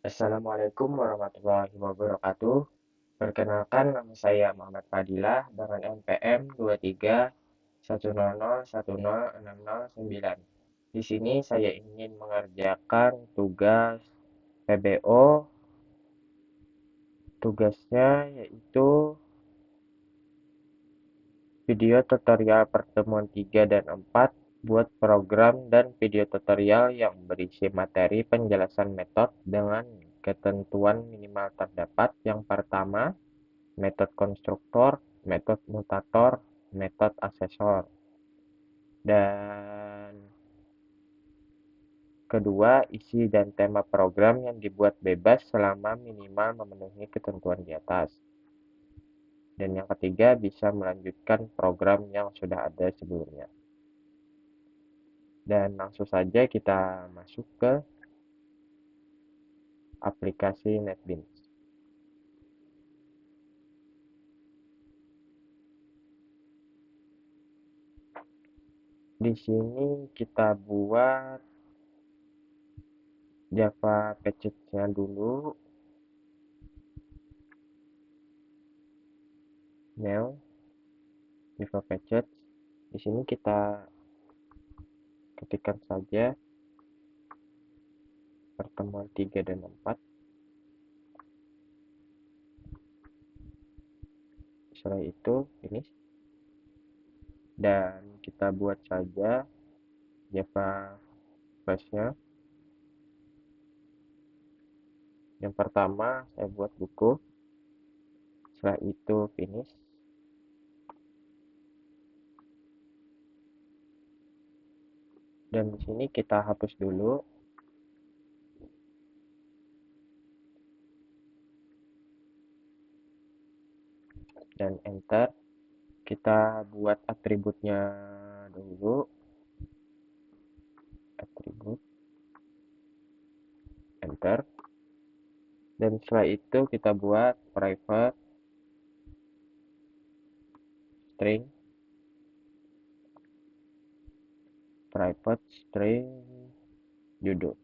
Assalamualaikum warahmatullahi wabarakatuh. Perkenalkan, nama saya Muhammad Fadilah dengan NPM 2310010609. Di sini saya ingin mengerjakan tugas PBO. Tugasnya yaitu video tutorial pertemuan 3 dan 4 buat program dan video tutorial yang berisi materi penjelasan metode dengan ketentuan minimal terdapat. Yang pertama, metode konstruktor, metode mutator, metode asesor. Dan kedua, isi dan tema program yang dibuat bebas selama minimal memenuhi ketentuan di atas. Dan yang ketiga, bisa melanjutkan program yang sudah ada sebelumnya. Dan langsung saja kita masuk ke aplikasi NetBeans. Di sini kita buat Java package-nya dulu. New Java package. Di sini kita ketikkan saja pertemuan 3 dan 4. Setelah itu finish. Dan kita buat saja Java class-nya. Yang pertama saya buat buku. Setelah itu finish. Dan di sini kita hapus dulu. Dan enter. Kita buat atributnya dulu. Atribut. Enter. Dan setelah itu kita buat private string. Private string judul.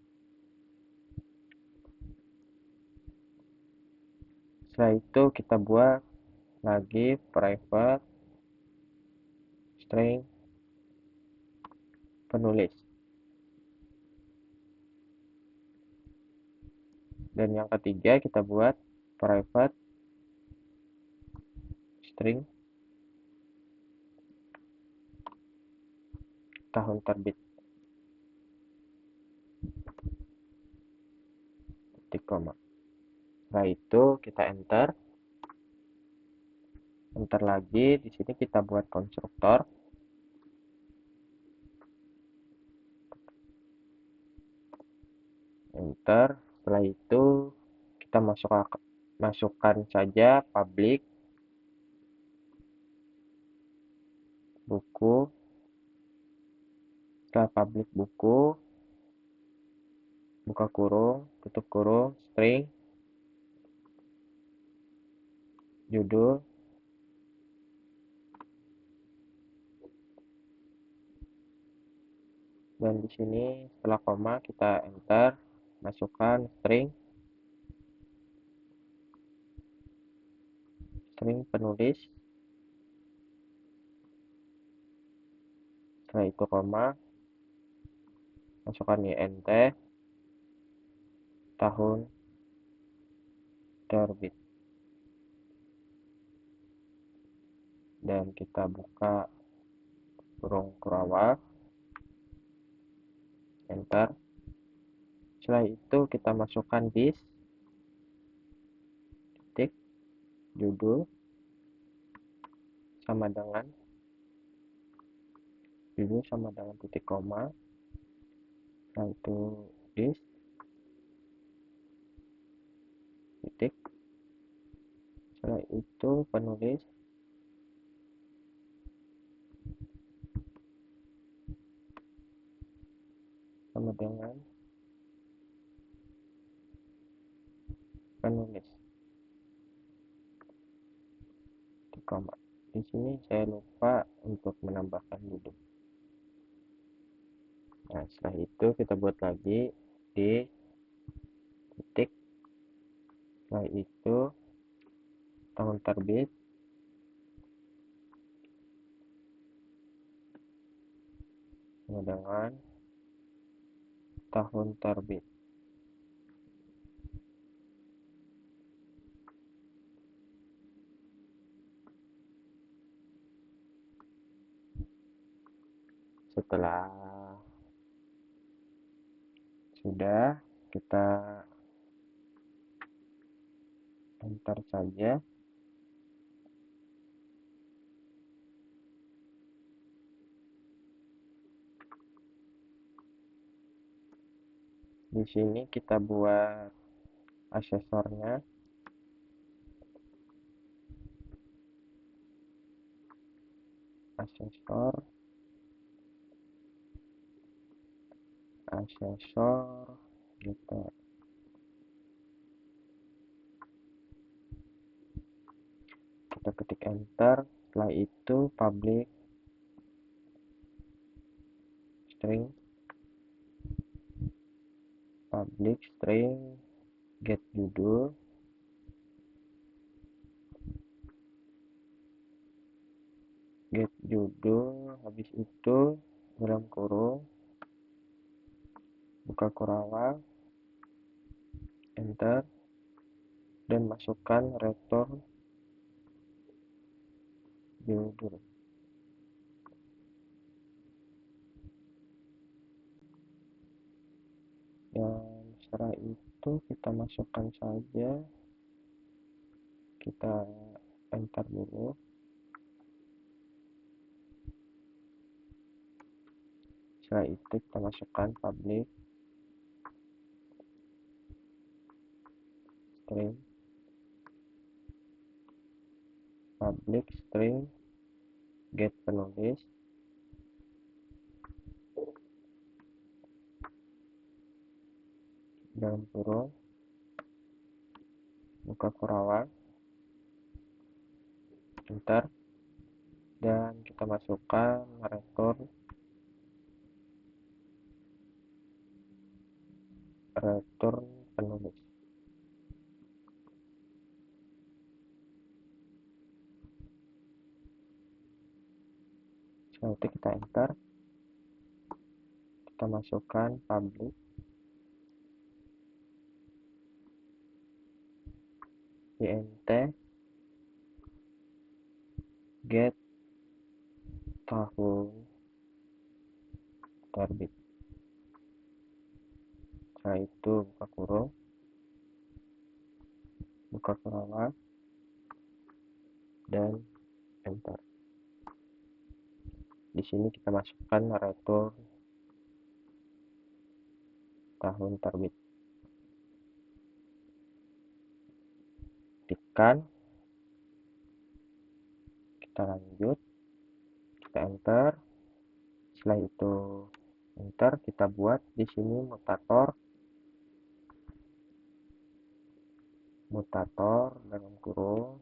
Setelah itu kita buat lagi private string penulis. Dan yang ketiga kita buat private string tahun terbit. Titik koma. Setelah itu kita enter. Enter lagi. Di sini kita buat konstruktor. Enter. Setelah itu kita masukkan saja public buku. Setelah public buku, buka kurung, tutup kurung, string judul. Dan di sini setelah koma kita enter, masukkan string penulis. Setelah itu koma, masukkan INT tahun terbit. Dan kita buka kurung kurawal, enter. Setelah itu kita masukkan this titik judul sama dengan ini sama dengan titik koma. Setelah itu this titik. Setelah itu penulis sama dengan penulis titik koma. Di sini saya lupa untuk menambahkan judul. Nah, setelah itu kita buat lagi di titik Setelah itu tahun terbit sama dengan tahun terbit. Setelah sudah, kita enter saja. Di sini kita buat asesornya. Asesor gitu. Kita ketik enter. Setelah itu public string get judul, habis itu dalam kurung buka kurawal, enter, dan masukkan return judul. Dan setelah itu kita masukkan saja, kita enter dulu. Setelah itu kita masukkan public string get penulis, dalam kurung buka kurawal, enter, dan kita masukkan return penulis. Setelah itu kita enter, kita masukkan public int get tahun terbit. Setelah itu buka kurung, buka kurawal, dan enter. Di sini kita masukkan return tahun terbit. Tekan, kita lanjut, kita enter. Setelah itu enter, kita buat di sini mutator dalam kurung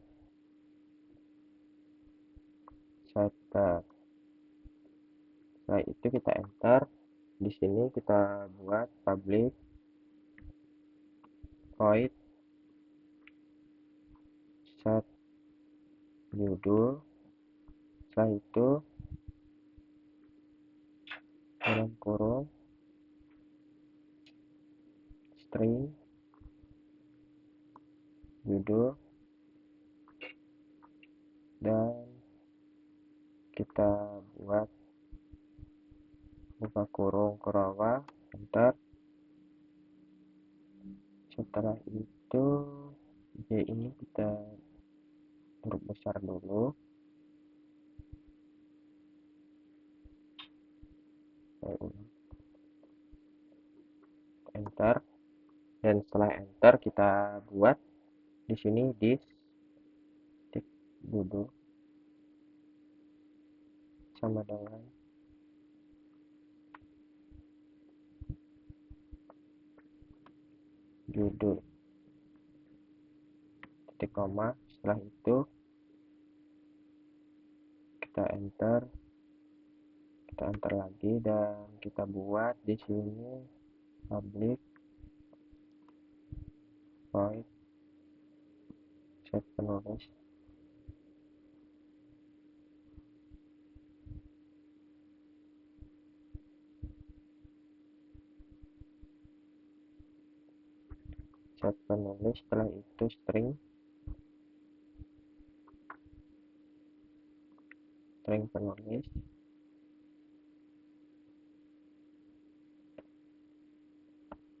setter. Setelah itu kita enter. Di sini kita buat public void set judul. Setelah itu dalam kurung string judul, dan kita buat buka kurung kurawal, enter. Setelah itu J ini kita huruf besar dulu, enter, dan setelah enter kita buat di sini this judul sama dengan judul titik koma. Setelah itu kita enter lagi, dan kita buat di sini public void chat penulis, setelah itu string penulis,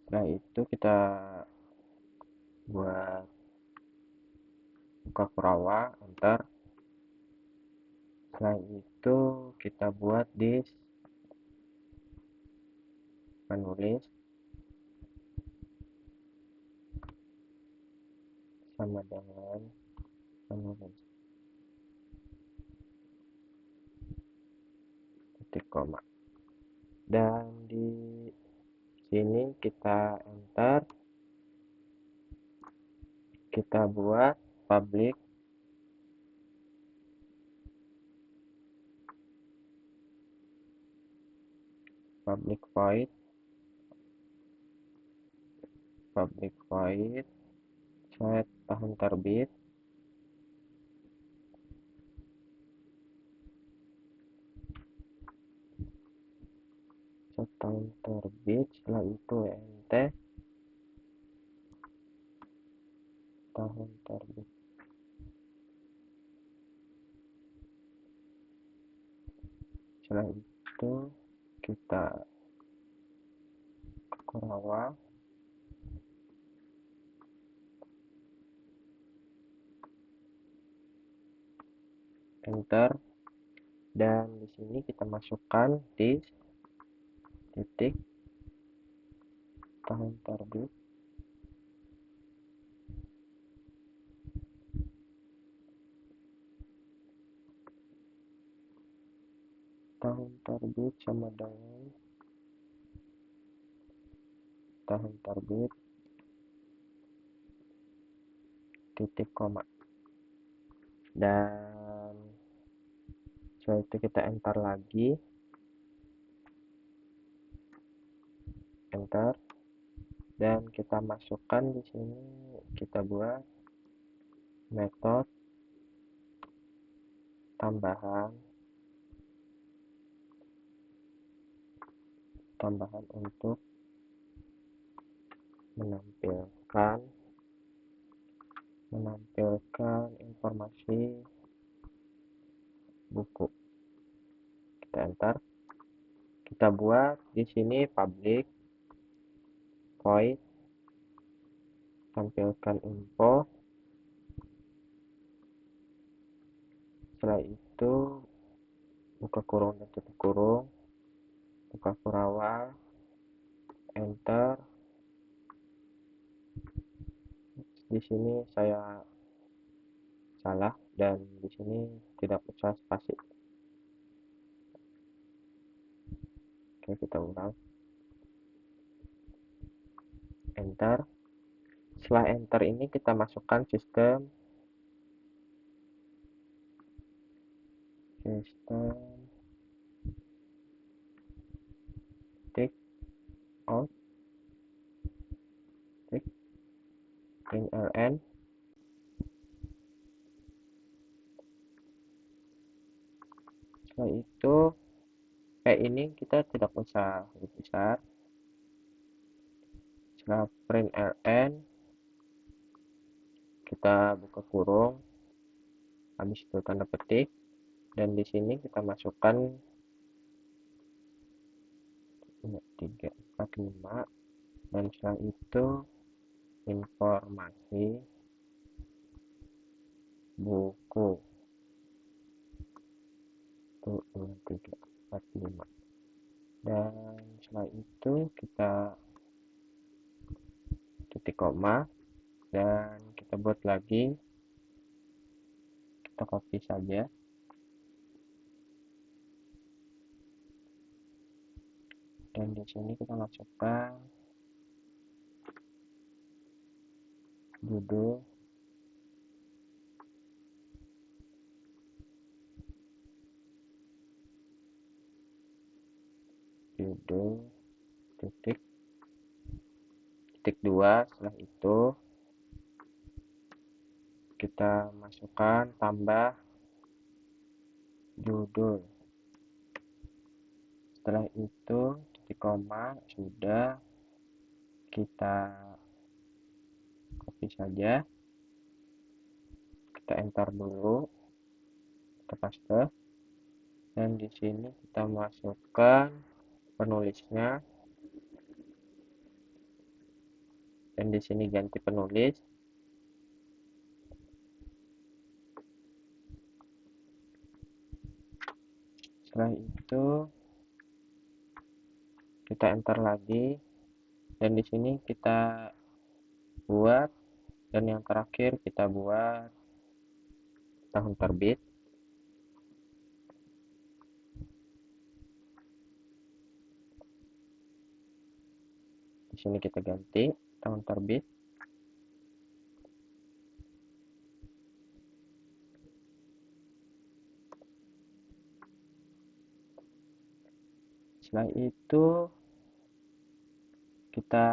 setelah itu kita buat buka kurang enter, setelah itu kita buat this penulis sama dengan penulis titik koma, dan di sini kita enter, kita buat public void set tahun terbit, setelah itu ent tahun terbit, setelah itu kita kurang enter, dan di sini kita masukkan di titik tahun terbit, sama dengan tahun terbit titik koma, dan setelah itu kita enter lagi, enter, dan kita masukkan di sini, kita buat metode tambahan untuk menampilkan informasi buku. Kita enter, kita buat di sini public void tampilkan info, setelah itu buka kurung dan tutup kurung, buka kurang, enter. Di sini saya salah dan di sini tidak usah spasi. Oke, kita ulang, enter. Setelah enter ini kita masukkan sistem tick out tick println, setelah itu ini kita tidak usah lebih besar. Setelah println kita buka kurung, habis itu tanda petik, dan di sini kita masukkan 3, 4, 5, dan setelah itu informasi buku 1, 2, 3, 4, 5, dan setelah itu kita titik koma, dan kita buat lagi, kita copy saja, dan di sini kita masukkan judul titik 2, setelah itu kita masukkan tambah judul. Setelah itu titik koma sudah, kita copy saja, kita enter dulu, kita paste, dan di sini kita masukkan penulisnya, dan di sini ganti penulis. Setelah itu kita enter lagi, dan di sini kita buat, dan yang terakhir kita buat tahun terbit. Di sini kita ganti tahun terbit. Setelah itu kita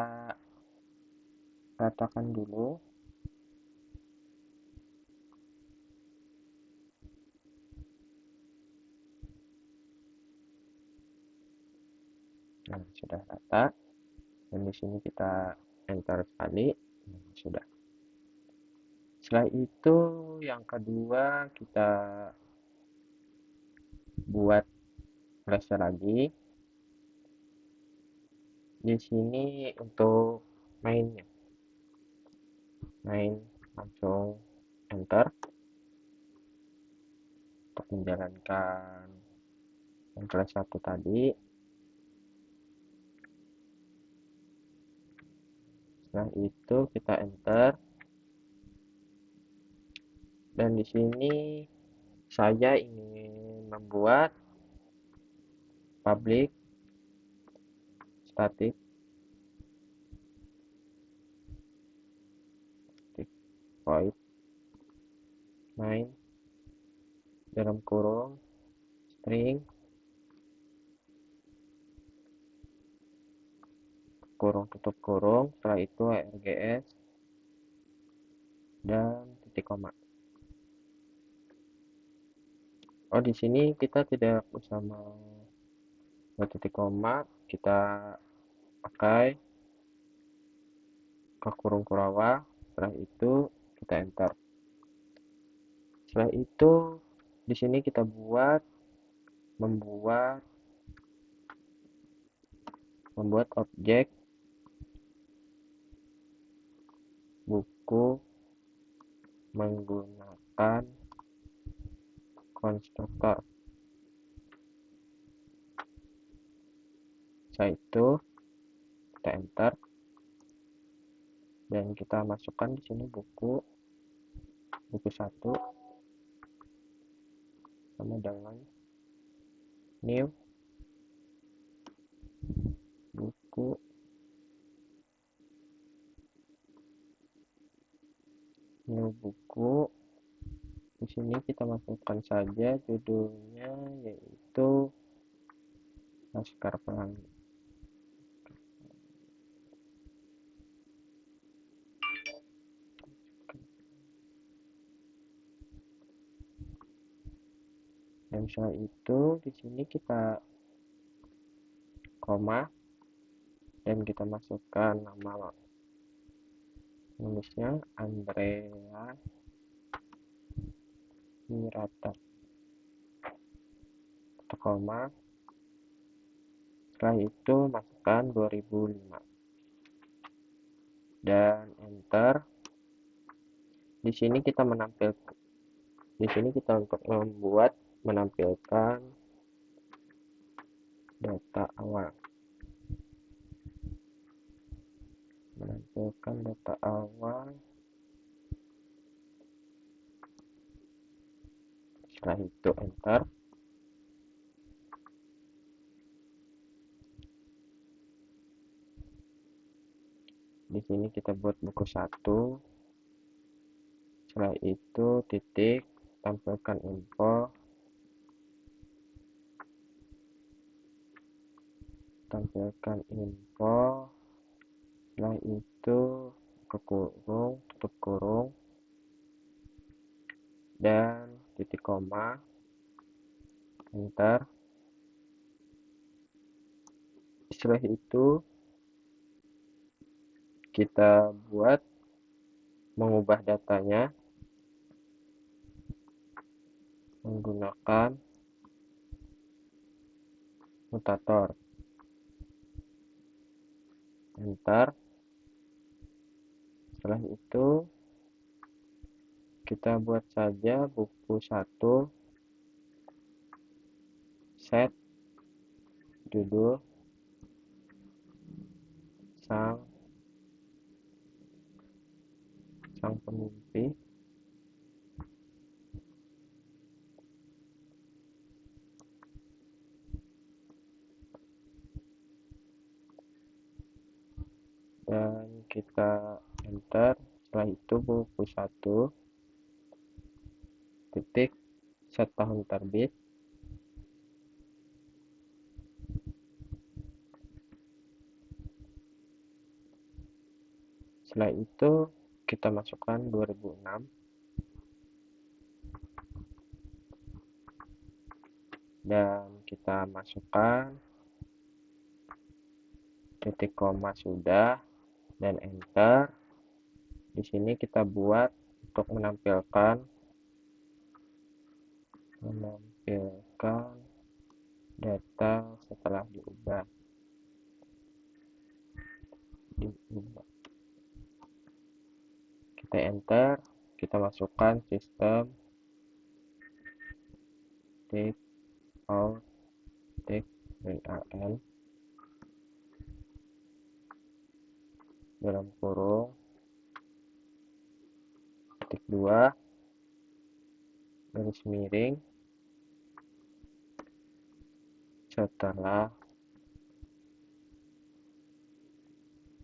ratakan dulu. Nah, sudah rata. Dan di sini kita enter sekali. Nah, sudah. Setelah itu yang kedua kita buat flasher lagi. Di sini untuk mainnya, main langsung enter untuk menjalankan yang kelas 1 tadi. Setelah itu kita enter, dan di sini saya ingin membuat public static void main dalam kurung string kurung tutup kurung, setelah itu rgs dan titik koma. Oh, di sini kita tidak usah membuat titik koma, kita pakai ke kurung kurawa. Setelah itu kita enter. Setelah itu di sini kita membuat objek buku menggunakan konstruktor. Setelah itu kita enter, dan kita masukkan di sini buku 1 sama dengan new buku di sini kita masukkan saja judulnya, yaitu Laskar Pelangi. Dan setelah itu di sini kita koma, dan kita masukkan nama penulisnya Andrea Mirata, atau koma. Setelah itu masukkan 2005 dan enter. Di sini kita untuk menampilkan data awal. Setelah itu enter. Di sini kita buat buku 1. Setelah itu titik, tampilkan info, setelah itu ke kurung, tutup kurung, dan titik koma, enter. Setelah itu kita buat mengubah datanya menggunakan mutator, enter. Setelah itu kita buat saja buku 1 set judul sang pemimpi, dan kita enter. Setelah itu buku 1 titik set tahun terbit, setelah itu kita masukkan 2006 dan kita masukkan titik koma sudah dan enter. Di sini kita buat untuk menampilkan data setelah diubah. Kita enter, kita masukkan sistem take out take WAN dalam kurung titik 2 garis miring setelah,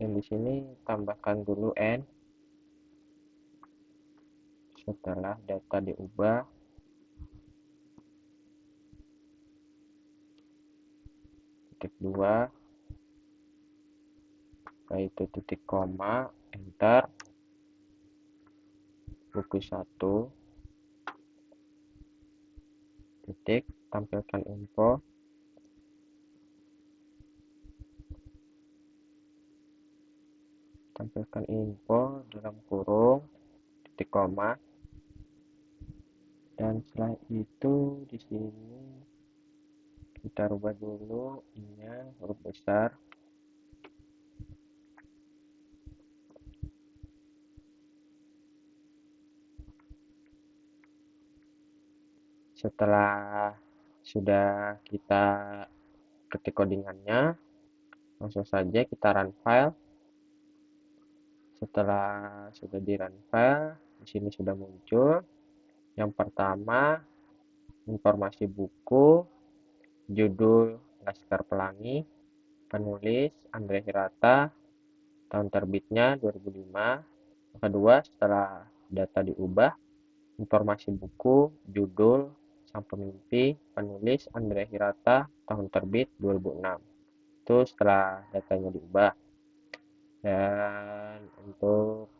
dan di sini tambahkan dulu n setelah data diubah, titik 2, yaitu titik koma, enter. Buku 1 titik, tampilkan info, dalam kurung titik koma, dan setelah itu di sini kita rubah dulu ininya huruf besar, setelah sudah kita ketik codingannya, langsung saja kita run file. Setelah sudah di run file, di sini sudah muncul yang pertama informasi buku, judul Laskar Pelangi, penulis Andre Hirata, tahun terbitnya 2005. Yang kedua, setelah data diubah, informasi buku, judul Sang Pemimpi, penulis Andre Hirata, tahun terbit 2006. Itu setelah datanya diubah. Dan untuk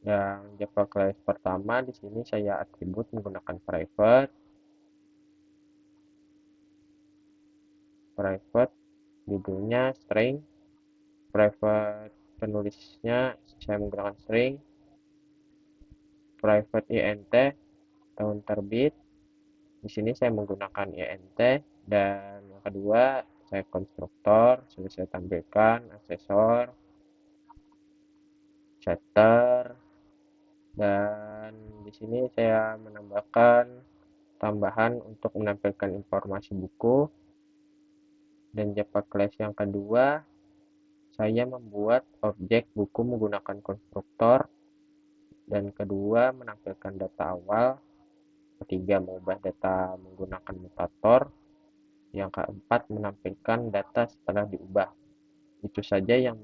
yang Java class pertama, di sini saya atribut menggunakan private, judulnya string, private penulisnya saya menggunakan string, private int tahun terbit, di sini saya menggunakan int, dan yang kedua saya konstruktor sudah saya tampilkan aksesor, setter, dan di sini saya menambahkan tambahan untuk menampilkan informasi buku. Dan Java class yang kedua, saya membuat objek buku menggunakan konstruktor, dan kedua menampilkan data awal, ketiga mengubah data menggunakan mutator, yang keempat menampilkan data setelah diubah. Itu saja yang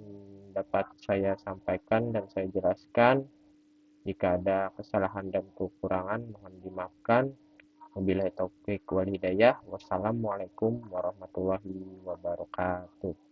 dapat saya sampaikan dan saya jelaskan. Jika ada kesalahan dan kekurangan mohon dimaafkan. Wabillahi taufik wal hidayah. Wassalamualaikum warahmatullahi wabarakatuh.